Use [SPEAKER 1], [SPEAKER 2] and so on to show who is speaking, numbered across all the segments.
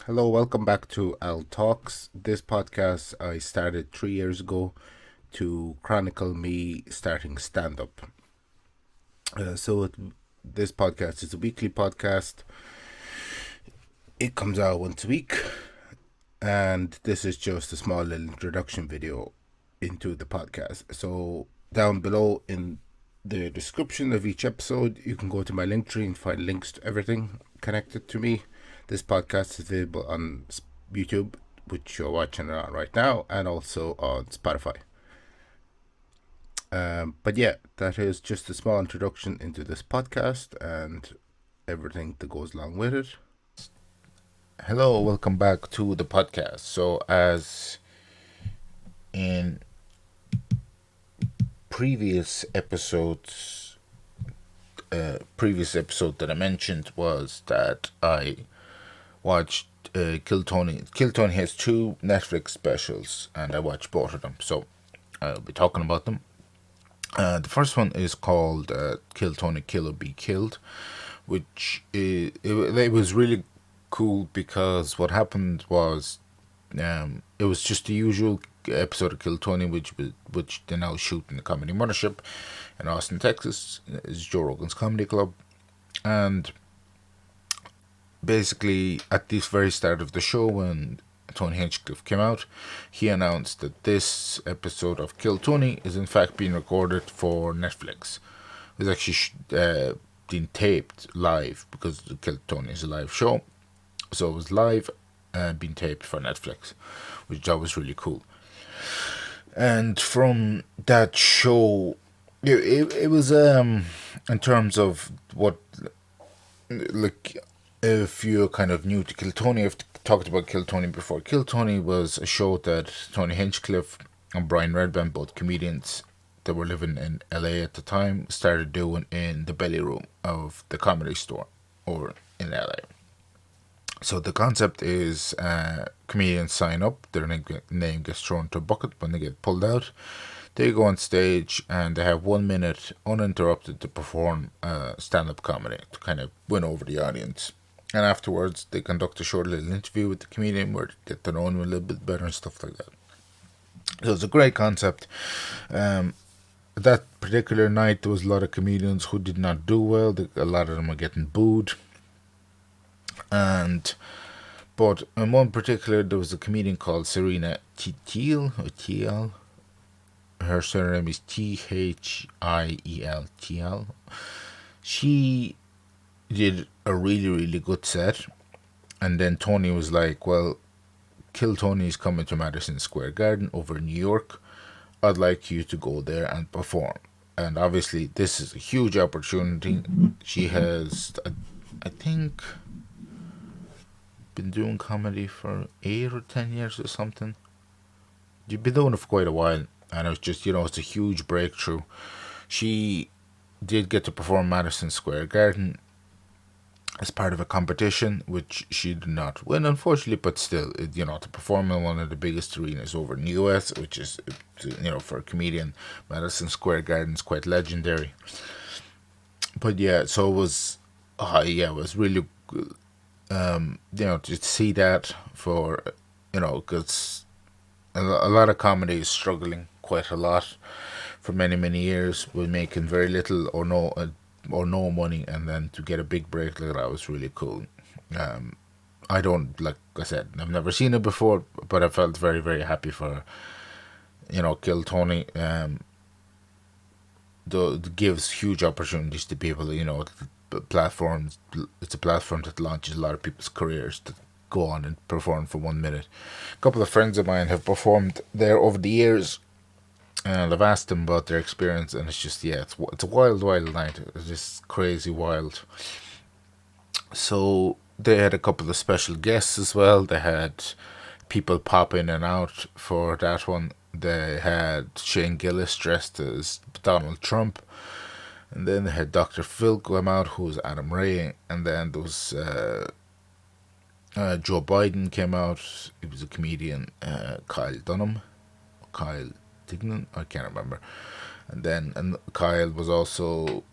[SPEAKER 1] Hello, welcome back to Al Talks. This podcast I started 3 years ago to chronicle me starting stand up. This podcast is a weekly podcast. It comes out once a week, and this is just a small little introduction video into the podcast. So, down below in the description of each episode, you can go to my Linktree and find links to everything connected to me. This podcast is available on YouTube, which you're watching it on right now, and also on Spotify. But yeah, that is just a small introduction into this podcast and everything that goes along with it. Hello, welcome back to the podcast. So, as in previous episodes, previous episode that I mentioned was that I watched Kill Tony. Kill Tony has two Netflix specials, and I watched both of them. So I'll be talking about them. The first one is called Kill Tony, Kill or Be Killed, which it was really cool because what happened was it was just the usual episode of Kill Tony, which they now shoot in the Comedy Mothership in Austin, Texas. It's Joe Rogan's comedy club, and basically at the very start of the show when Tony Hinchcliffe came out, he announced that this episode of Kill Tony is in fact being recorded for Netflix. It was actually being taped live because Kill Tony is a live show, so it was live and being taped for Netflix, which I was really cool. And from that show, it was in terms of what, like, if you're kind of new to Kill Tony, I've talked about Kill Tony before. Kill Tony was a show that Tony Hinchcliffe and Brian Redband, both comedians that were living in LA at the time, started doing in the belly room of the Comedy Store over in LA. So the concept is comedians sign up, their name gets thrown to a bucket. When they get pulled out, they go on stage and they have 1 minute uninterrupted to perform stand-up comedy to kind of win over the audience. And afterwards, they conduct a short little interview with the comedian where they get to know him a little bit better and stuff like that. So it's a great concept. That particular night, there was a lot of comedians who did not do well. A lot of them were getting booed. But in one particular, there was a comedian called Serena Thiel. Her surname is Thiel. She did a really, really good set. And then Tony was like, well, Kill Tony is coming to Madison Square Garden over in New York. I'd like you to go there and perform. And obviously, this is a huge opportunity. She has, I think, been doing comedy for 8 or 10 years or something. You've been doing it for quite a while. And it was just, it's a huge breakthrough. She did get to perform Madison Square Garden as part of a competition, which she did not win, unfortunately, but still, to perform in one of the biggest arenas over in the US, which is, for a comedian, Madison Square Garden is quite legendary. But yeah, so it was, it was really, to see that for, because a lot of comedy is struggling quite a lot for many, many years with making very little or no money, and then to get a big break like that was really cool. I don't, like I said, I've never seen it before, but I felt very, very happy for Kill Tony. Gives huge opportunities to people. Platforms. It's a platform that launches a lot of people's careers to go on and perform for 1 minute. A couple of friends of mine have performed there over the years, and I've asked them about their experience, and it's just, it's a wild, wild night. It's just crazy wild. So they had a couple of special guests as well. They had people pop in and out for that one. They had Shane Gillis dressed as Donald Trump. And then they had Dr. Phil come out, who was Adam Ray. And then there was Joe Biden came out. He was a comedian, Kyle Dignan, I can't remember. And Kyle was also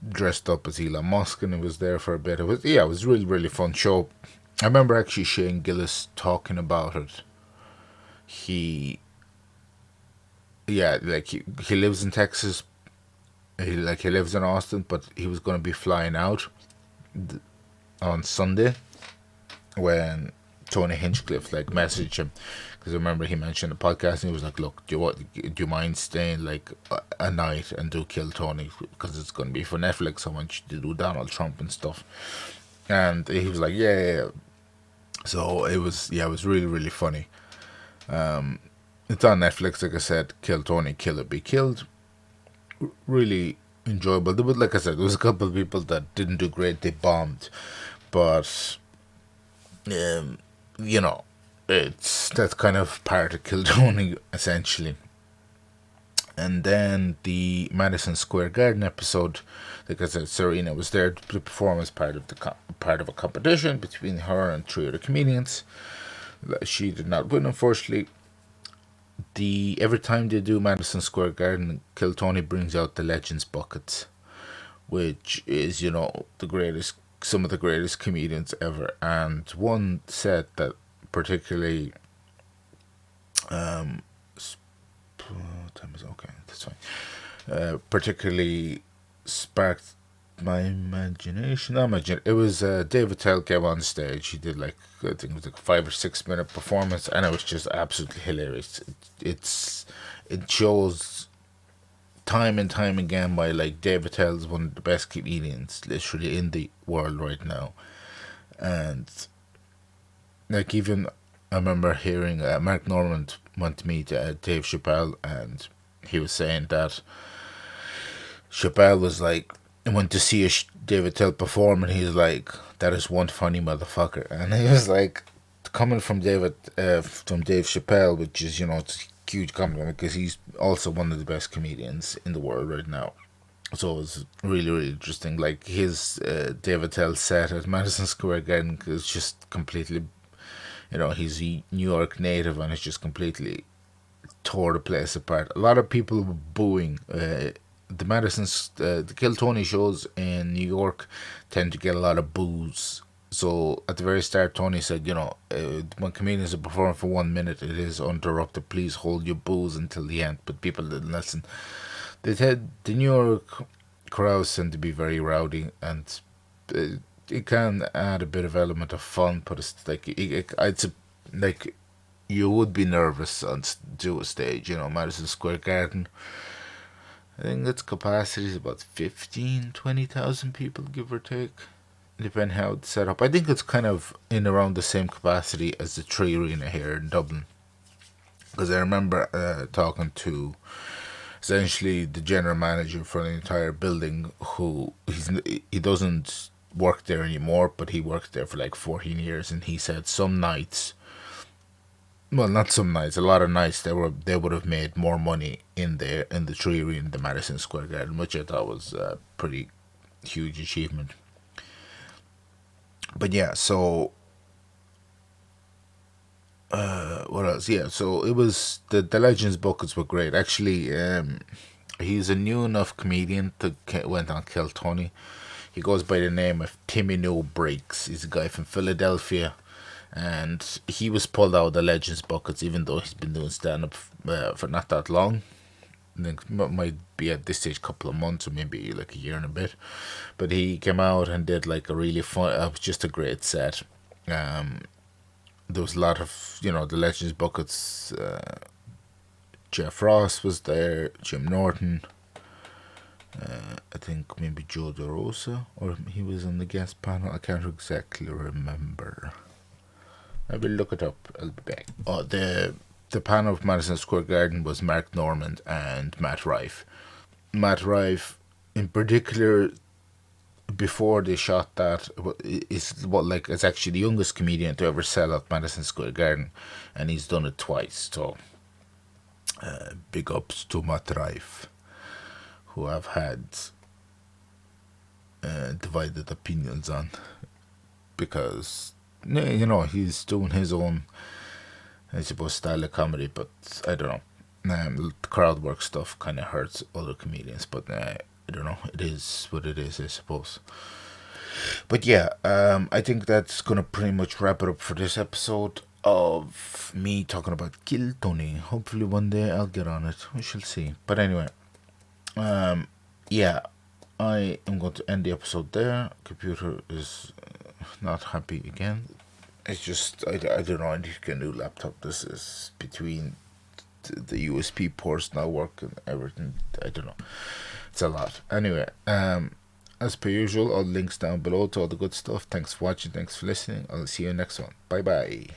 [SPEAKER 1] dressed up as Elon Musk, and he was there for a bit. It was really, really fun show. I remember actually Shane Gillis talking about it. He, yeah, like he lives in Texas. He lives in Austin, but he was going to be flying out on Sunday when Tony Hinchcliffe like messaged him, because I remember he mentioned the podcast and he was like, "Look, do you mind staying like a night and do Kill Tony, because it's going to be for Netflix. I want you to do Donald Trump and stuff." And he was like, "Yeah, yeah, yeah." So it was really really funny. It's on Netflix, like I said. Kill Tony, Kill or Be Killed. Really enjoyable. There was, like I said, there was a couple of people that didn't do great. They bombed, but um, you know, that's kind of part of Kildoni essentially. And then the Madison Square Garden episode, like I said, Serena was there to perform as part of part of a competition between her and three other comedians. She did not win, unfortunately. The every time they do Madison Square Garden, Kiltony brings out the Legends buckets, which is, the greatest, some of the greatest comedians ever. And one set that particularly, time is okay, that's fine. Particularly sparked my imagination. Not imagine it was Dave Attell came on stage. He did like, I think it was like a 5 or 6 minute performance, and it was just absolutely hilarious. It shows time and time again why like Dave Attell is one of the best comedians literally in the world right now. And like, even I remember hearing Mark Normand went to meet Dave Chappelle, and he was saying that Chappelle was like, went to see David Tell perform, and he's like, "That is one funny motherfucker," and he was like, coming from Dave Chappelle, which is, it's a huge compliment because he's also one of the best comedians in the world right now. So it was really really interesting. Like his David Tell set at Madison Square Garden is just completely, he's a New York native, and it's just completely tore the place apart. A lot of people were booing. The Kill Tony shows in New York tend to get a lot of boos. So at the very start, Tony said, when comedians are performing for 1 minute, it is uninterrupted. Please hold your boos until the end. But people didn't listen. They said the New York crowds tend to be very rowdy, and it can add a bit of element of fun. But it's like it's like you would be nervous on do a stage, Madison Square Garden. I think its capacity is about 20,000 people, give or take, depending how it's set up. I think it's kind of in around the same capacity as the Tree Arena here in Dublin. Because I remember talking to essentially the general manager for the entire building, who he doesn't work there anymore, but he worked there for like 14 years, and he said some nights, well, not some nights, a lot of nights they would have made more money in the Tree Arena in the Madison Square Garden, which I thought was a pretty huge achievement. But yeah, so what else? Yeah, so it was the Legends buckets were great. Actually, he's a new enough comedian to went on Kill Tony. He goes by the name of Timmy No Breaks. He's a guy from Philadelphia, and he was pulled out of the Legends buckets, even though he's been doing stand up for not that long. I think might be at this stage a couple of months, or maybe like a year and a bit. But he came out and did like a really fun, just a great set. There was a lot of, the Legends buckets. Jeff Ross was there, Jim Norton. I think maybe Joe DeRosa, or he was on the guest panel. I can't exactly remember. I will look it up. I'll be back. Oh, the panel of Madison Square Garden was Mark Normand and Matt Rife. Matt Rife, in particular, before they shot that, is actually the youngest comedian to ever sell out Madison Square Garden, and he's done it twice. So, big ups to Matt Rife, who I've had divided opinions on, because he's doing his own, I suppose, style of comedy, but I don't know. The crowd work stuff kind of hurts other comedians, but I don't know. It is what it is, I suppose. But yeah, I think that's gonna pretty much wrap it up for this episode of me talking about Kill Tony. Hopefully one day I'll get on it. We shall see. But anyway, um, yeah, I am going to end the episode there. Computer is not happy again. It's just I don't know. I need to get a new laptop. This is between the USB ports not working, everything. I don't know. It's a lot. Anyway, as per usual, all links down below to all the good stuff. Thanks for watching. Thanks for listening. I'll see you next one. Bye bye.